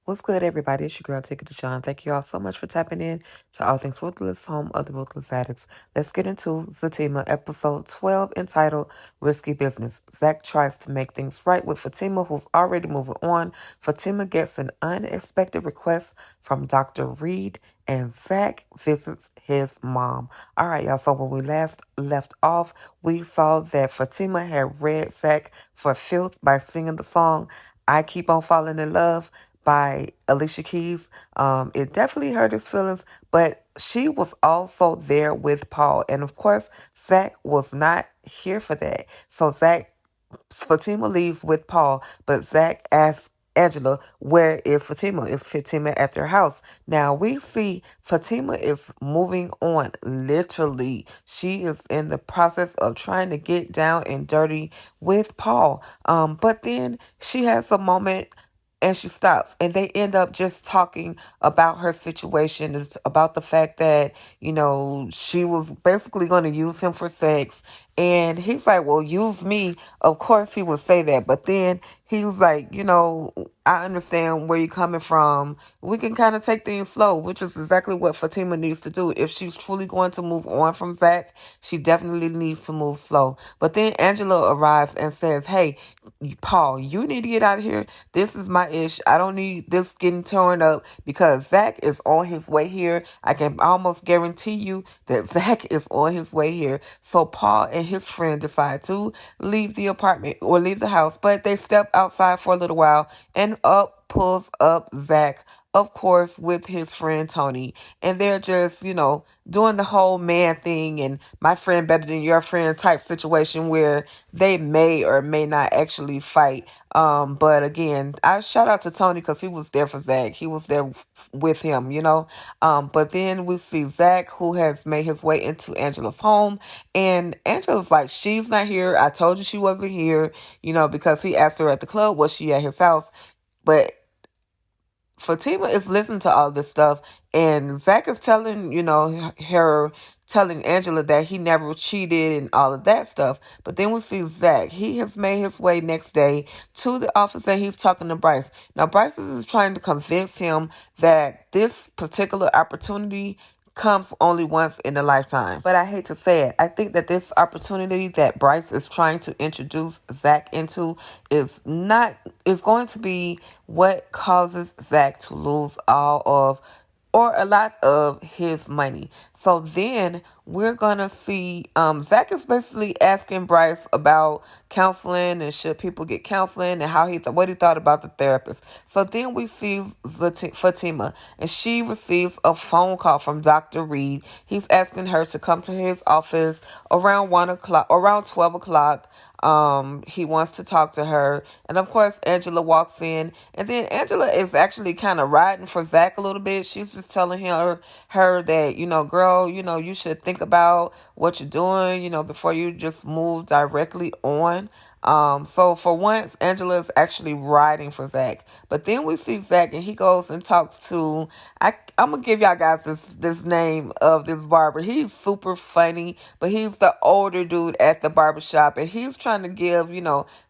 What's good, everybody? It's your girl, Take It to Sean. Thank you all so much for tapping in to All Things Ruthless, home of the Ruthless Addicts. Let's get into Zatima, episode 12, entitled Risky Business. Zach tries to make things right with Fatima, who's already moving on. Fatima gets an unexpected request from Dr. Reed, and Zach visits his mom. All right, y'all. So when we last left off, we saw that Fatima had read Zach for filth by singing the song I Keep on Falling in Love by Alicia Keys. It definitely hurt his feelings, but she was also there with Paul. And of course, Zach was not here for that. So Fatima leaves with Paul, but Zach asks Angela, where is Fatima? Is Fatima at their house? Now we see Fatima is moving on. Literally, she is in the process of trying to get down and dirty with Paul. But then she has a moment and she stops and they end up just talking about her situation. It's about the fact that, she was basically going to use him for sex. And he's like, well, use me. Of course he would say that. But then he was like, I understand where you're coming from. We can kind of take things slow, which is exactly what Fatima needs to do. If she's truly going to move on from Zach, she definitely needs to move slow. But then Angela arrives and says, hey, Paul, you need to get out of here. This is my ish. I don't need this getting torn up because Zach is on his way here. I can almost guarantee you that Zach is on his way here. So Paul and his friend decide to leave the apartment or leave the house, but they step outside for a little while and up pulls up Zach, of course, with his friend Tony. And they're just, doing the whole man thing and my friend better than your friend type situation where they may or may not actually fight. But again, I shout out to Tony because he was there for Zach. He was there with him. But then we see Zach, who has made his way into Angela's home, and Angela's like, she's not here. I told you she wasn't here, because he asked her at the club, was she at his house? But Fatima is listening to all this stuff, and Zach is telling, her telling Angela that he never cheated and all of that stuff. But then we see Zach. He has made his way next day to the office and he's talking to Bryce. Now, Bryce is trying to convince him that this particular opportunity comes only once in a lifetime. But I hate to say it, I think that this opportunity that Bryce is trying to introduce Zach into is going to be what causes Zach to lose all of or a lot of his money. So then we're gonna see Zach is basically asking Bryce about counseling and should people get counseling and how what he thought about the therapist. So then we see Fatima and she receives a phone call from Dr. Reed. He's asking her to come to his office around 1 o'clock, around 12 o'clock. He wants to talk to her. And of course, Angela walks in. And then Angela is actually kind of riding for Zach a little bit. She's just telling her that, girl, you should think about what you're doing, before you just move directly on. So for once, Angela is actually riding for Zach. But then we see Zach and he goes and talks to, I'm gonna give y'all guys this name of this barber. He's super funny, but he's the older dude at the barbershop and he's trying to give,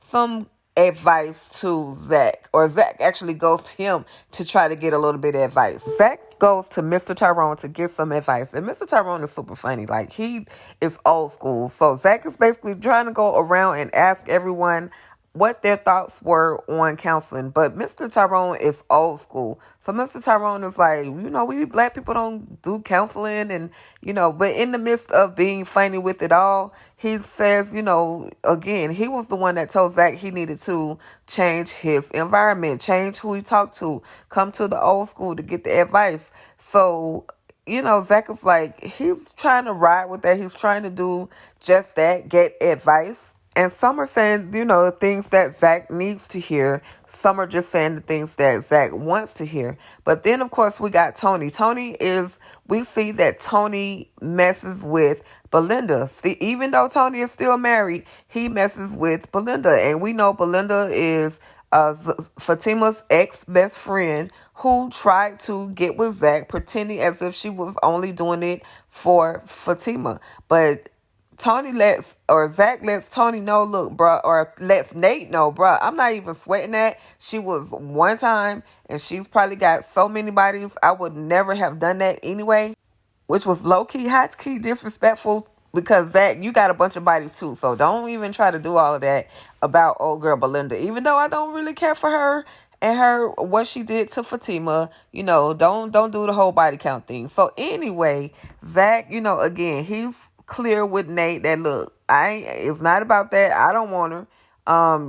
some advice to Zach, or Zach actually goes to him to try to get a little bit of advice. Zach goes to Mr. Tyrone to get some advice, and Mr. Tyrone is super funny. Like, he is old school. So Zach is basically trying to go around and ask everyone what their thoughts were on counseling. But Mr. Tyrone is old school. So Mr. Tyrone is like, we black people don't do counseling and, but in the midst of being funny with it all, he says, again, he was the one that told Zach he needed to change his environment, change who he talked to, come to the old school to get the advice. So, Zach is like, he's trying to ride with that. He's trying to do just that, get advice. And some are saying, the things that Zach needs to hear. Some are just saying the things that Zach wants to hear. But then, of course, we got Tony. We see that Tony messes with Belinda. See, even though Tony is still married, he messes with Belinda. And we know Belinda is Fatima's ex-best friend who tried to get with Zach, pretending as if she was only doing it for Fatima. But Zach lets Tony know, look, bruh, or lets Nate know, bruh, I'm not even sweating that. She was one time, and she's probably got so many bodies. I would never have done that anyway, which was low key, high key disrespectful because Zach, you got a bunch of bodies too. So don't even try to do all of that about old girl Belinda. Even though I don't really care for her and her what she did to Fatima, don't do the whole body count thing. So anyway, Zach, again, he's clear with Nate that look, it's not about that. I don't want her.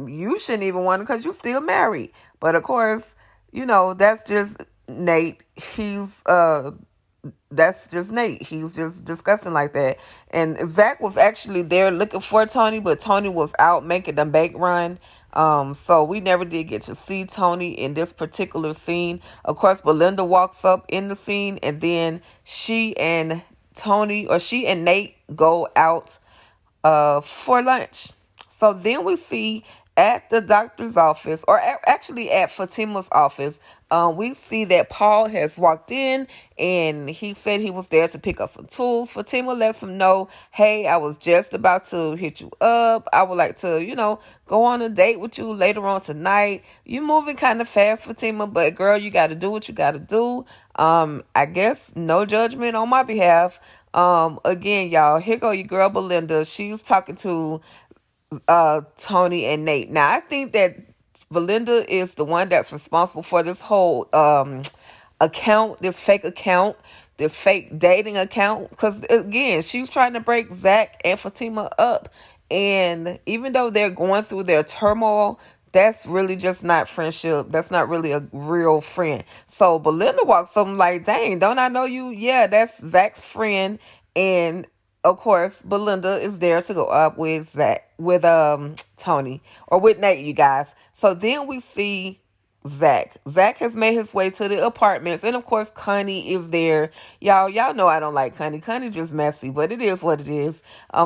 You shouldn't even want her because you still married. But of course, that's just Nate. That's just Nate. He's just disgusting like that. And Zach was actually there looking for Tony, but Tony was out making the bank run. So we never did get to see Tony in this particular scene. Of course, Belinda walks up in the scene, and then she and Nate go out for lunch. So then we see at the doctor's office, or actually at Fatima's office, we see that Paul has walked in and he said he was there to pick up some tools. Fatima lets him know, hey, I was just about to hit you up. I would like to, go on a date with you later on tonight. You moving kind of fast, Fatima, but girl, you got to do what you got to do. I guess no judgment on my behalf. Again, y'all, here go your girl Belinda. She's talking to Tony and Nate. Now, I think that Belinda is the one that's responsible for this whole account, this fake dating account. Because again, she was trying to break Zach and Fatima up, and even though they're going through their turmoil, that's really just not friendship. That's not really a real friend. So Belinda walks up like, dang, don't I know you? Yeah, that's Zach's friend. And of course, Belinda is there to go up with Tony, or with Nate, you guys. So then we see Zach. Zach has made his way to the apartments, and of course, Connie is there. Y'all know I don't like Connie. Connie just messy, but it is what it is.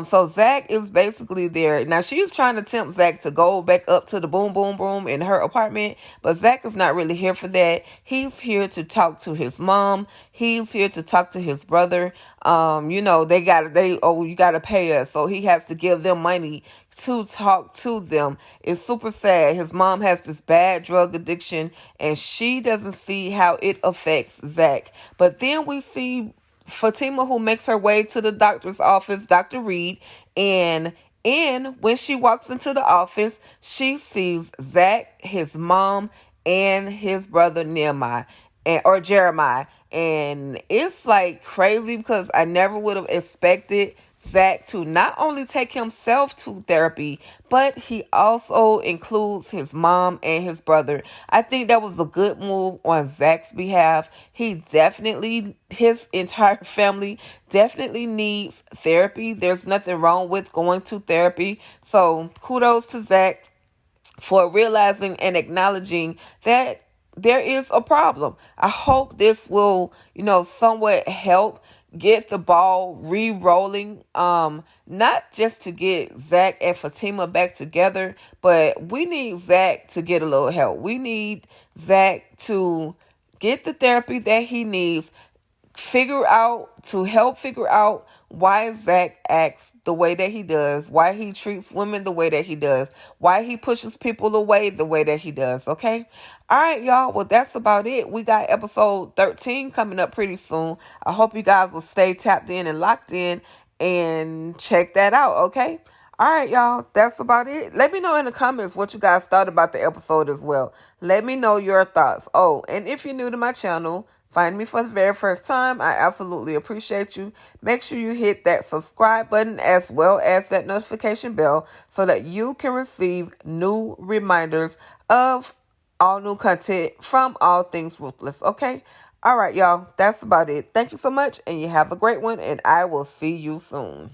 So Zach is basically there. Now she's trying to tempt Zach to go back up to the boom boom boom in her apartment, but Zach is not really here for that. He's here to talk to his mom. He's here to talk to his brother. You gotta pay us, so he has to give them money to talk to them. It's super sad. His mom has this bad drug addiction, and she doesn't see how it affects Zach. But then we see Fatima, who makes her way to the doctor's office, Dr. Reed, and when she walks into the office, she sees Zach, his mom, and his brother Nehemiah, or Jeremiah. And it's like crazy because I never would have expected Zach to not only take himself to therapy, but he also includes his mom and his brother. I think that was a good move on Zach's behalf. His entire family definitely needs therapy. There's nothing wrong with going to therapy. So kudos to Zach for realizing and acknowledging that there is a problem. I hope this will, somewhat help get the ball re-rolling. Not just to get Zach and Fatima back together, but we need Zach to get a little help. We need Zach to get the therapy that he needs, help figure out why Zach acts the way that he does, why he treats women the way that he does, why he pushes people away the way that he does, okay? All right, y'all. Well, that's about it. We got episode 13 coming up pretty soon. I hope you guys will stay tapped in and locked in and check that out, okay? All right, y'all. That's about it. Let me know in the comments what you guys thought about the episode as well. Let me know your thoughts. Oh, and if you're new to my channel, find me for the very first time, I absolutely appreciate you. Make sure you hit that subscribe button as well as that notification bell so that you can receive new reminders of all new content from All Things Ruthless, okay? All right, y'all. That's about it. Thank you so much, and you have a great one, and I will see you soon.